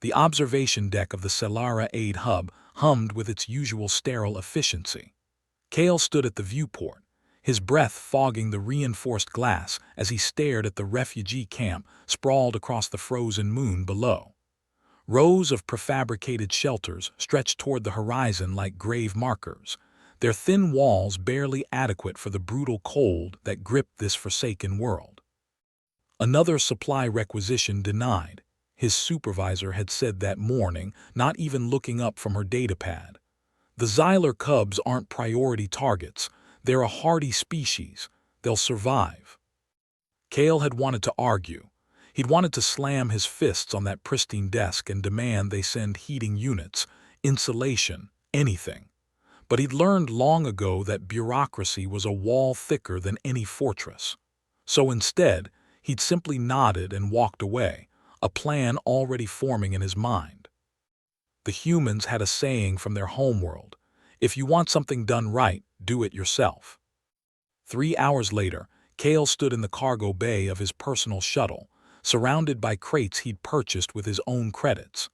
The observation deck of the Selara Aid hub hummed with its usual sterile efficiency. Kale stood at the viewport, his breath fogging the reinforced glass as he stared at the refugee camp sprawled across the frozen moon below. Rows of prefabricated shelters stretched toward the horizon like grave markers, their thin walls barely adequate for the brutal cold that gripped this forsaken world. Another supply requisition denied, his supervisor had said that morning, not even looking up from her datapad. The Xylar cubs aren't priority targets, they're a hardy species, they'll survive. Kale had wanted to argue. He'd wanted to slam his fists on that pristine desk and demand they send heating units, insulation, anything. But he'd learned long ago that bureaucracy was a wall thicker than any fortress. So instead, he'd simply nodded and walked away, a plan already forming in his mind. The humans had a saying from their homeworld: if you want something done right, do it yourself. 3 hours later, Kale stood in the cargo bay of his personal shuttle, surrounded by crates he'd purchased with his own credits.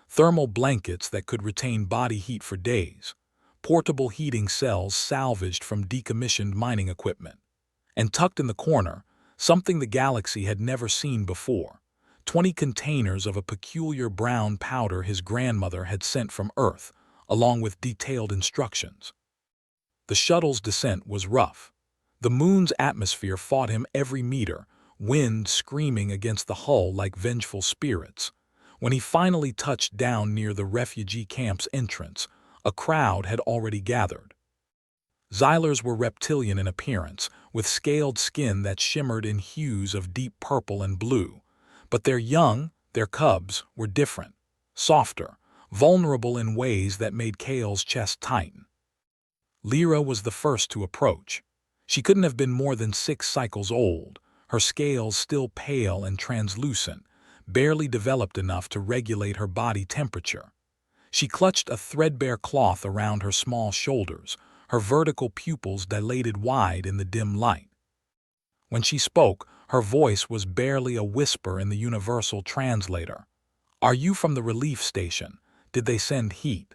Thermal blankets that could retain body heat for days, portable heating cells salvaged from decommissioned mining equipment. And tucked in the corner, something the galaxy had never seen before: 20 containers of a peculiar brown powder his grandmother had sent from Earth, along with detailed instructions. The shuttle's descent was rough. The moon's atmosphere fought him every meter, wind screaming against the hull like vengeful spirits. When he finally touched down near the refugee camp's entrance, a crowd had already gathered. Xylars were reptilian in appearance, with scaled skin that shimmered in hues of deep purple and blue. But their young, their cubs, were different, softer, vulnerable in ways that made Kale's chest tighten. Lyra was the first to approach. She couldn't have been more than 6 cycles old, her scales still pale and translucent, barely developed enough to regulate her body temperature. She clutched a threadbare cloth around her small shoulders, her vertical pupils dilated wide in the dim light. When she spoke, her voice was barely a whisper in the universal translator. "Are you from the relief station? Did they send heat?"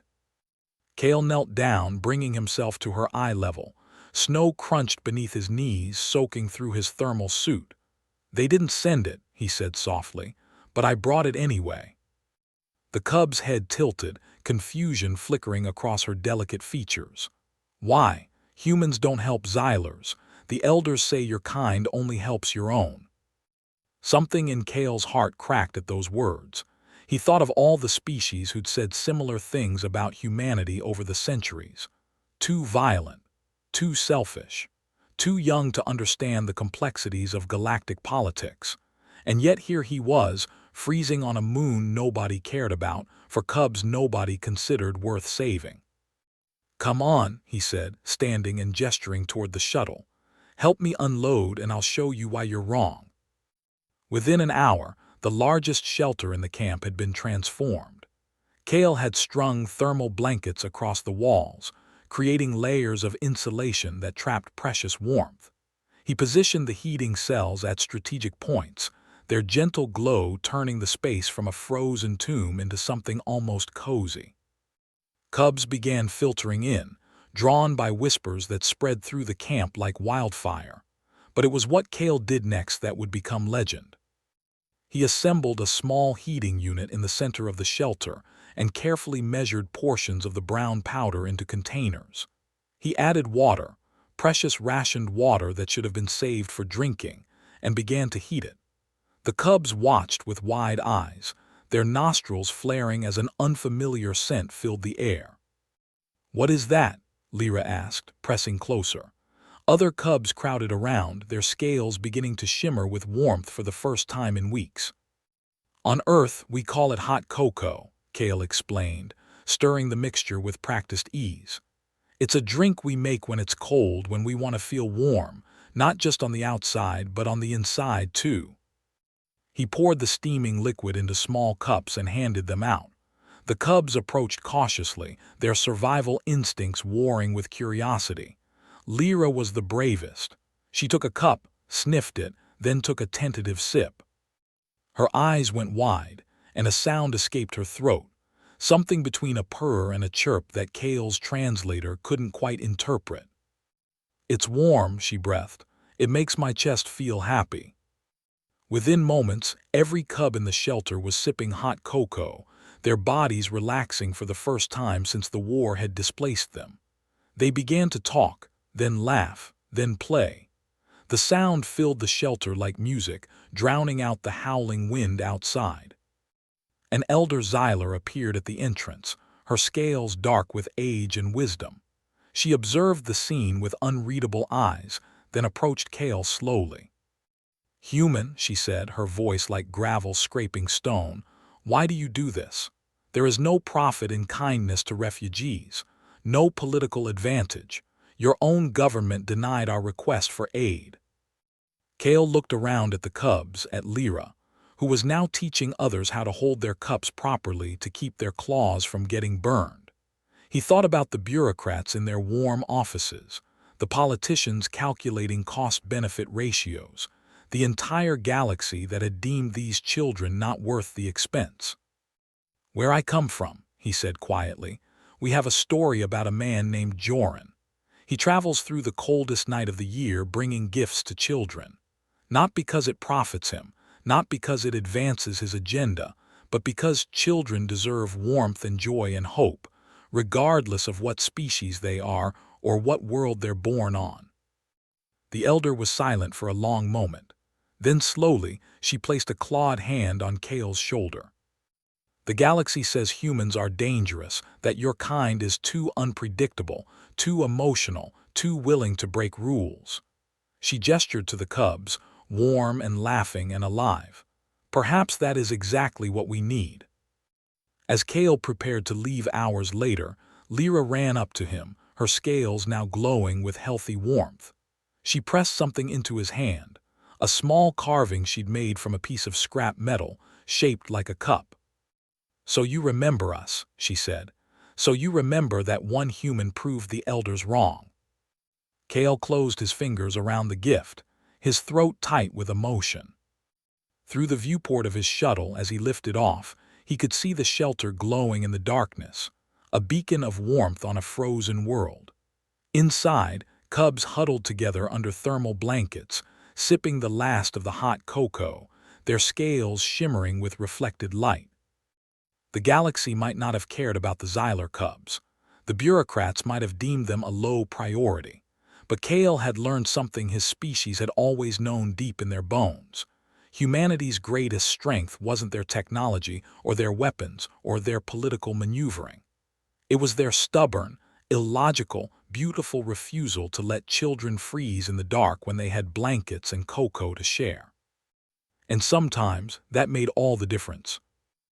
Kale knelt down, bringing himself to her eye level. Snow crunched beneath his knees, soaking through his thermal suit. "They didn't send it," he said softly, "but I brought it anyway." The cub's head tilted, confusion flickering across her delicate features. "Why? Humans don't help Xylars. The elders say your kind only helps your own." Something in Kale's heart cracked at those words. He thought of all the species who'd said similar things about humanity over the centuries. Too violent, too selfish, too young to understand the complexities of galactic politics. And yet here he was, freezing on a moon nobody cared about, for cubs nobody considered worth saving. "Come on," he said, standing and gesturing toward the shuttle. "Help me unload and I'll show you why you're wrong." Within an hour, the largest shelter in the camp had been transformed. Kale had strung thermal blankets across the walls, creating layers of insulation that trapped precious warmth. He positioned the heating cells at strategic points, their gentle glow turning the space from a frozen tomb into something almost cozy. Cubs began filtering in, drawn by whispers that spread through the camp like wildfire. But it was what Kale did next that would become legend. He assembled a small heating unit in the center of the shelter and carefully measured portions of the brown powder into containers. He added water, precious rationed water that should have been saved for drinking, and began to heat it. The cubs watched with wide eyes, their nostrils flaring as an unfamiliar scent filled the air. "What is that?" Lyra asked, pressing closer. Other cubs crowded around, their scales beginning to shimmer with warmth for the first time in weeks. "On Earth, we call it hot cocoa," Kale explained, stirring the mixture with practiced ease. "It's a drink we make when it's cold, when we want to feel warm, not just on the outside, but on the inside, too." He poured the steaming liquid into small cups and handed them out. The cubs approached cautiously, their survival instincts warring with curiosity. Lyra was the bravest. She took a cup, sniffed it, then took a tentative sip. Her eyes went wide, and a sound escaped her throat, something between a purr and a chirp that Kale's translator couldn't quite interpret. "It's warm," she breathed. "It makes my chest feel happy." Within moments, every cub in the shelter was sipping hot cocoa, their bodies relaxing for the first time since the war had displaced them. They began to talk, then laugh, then play. The sound filled the shelter like music, drowning out the howling wind outside. An elder Xyler appeared at the entrance, her scales dark with age and wisdom. She observed the scene with unreadable eyes, then approached Kale slowly. "Human," she said, her voice like gravel scraping stone, "why do you do this? There is no profit in kindness to refugees, no political advantage. Your own government denied our request for aid." Kale looked around at the cubs, at Lyra, who was now teaching others how to hold their cups properly to keep their claws from getting burned. He thought about the bureaucrats in their warm offices, the politicians calculating cost-benefit ratios, the entire galaxy that had deemed these children not worth the expense. "Where I come from," he said quietly, "we have a story about a man named Joran. He travels through the coldest night of the year bringing gifts to children. Not because it profits him, not because it advances his agenda, but because children deserve warmth and joy and hope, regardless of what species they are or what world they're born on." The elder was silent for a long moment. Then slowly, she placed a clawed hand on Kale's shoulder. "The galaxy says humans are dangerous, that your kind is too unpredictable, too emotional, too willing to break rules." She gestured to the cubs, warm and laughing and alive. "Perhaps that is exactly what we need." As Kale prepared to leave hours later, Lyra ran up to him, her scales now glowing with healthy warmth. She pressed something into his hand, a small carving she'd made from a piece of scrap metal, shaped like a cup. "So you remember us," she said. "So you remember that one human proved the elders wrong." Kale closed his fingers around the gift, his throat tight with emotion. Through the viewport of his shuttle as he lifted off, he could see the shelter glowing in the darkness, a beacon of warmth on a frozen world. Inside, cubs huddled together under thermal blankets, sipping the last of the hot cocoa, their scales shimmering with reflected light. The galaxy might not have cared about the Xyler cubs. The bureaucrats might have deemed them a low priority. But Kale had learned something his species had always known deep in their bones. Humanity's greatest strength wasn't their technology or their weapons or their political maneuvering. It was their stubborn, illogical, beautiful refusal to let children freeze in the dark when they had blankets and cocoa to share. And sometimes that made all the difference.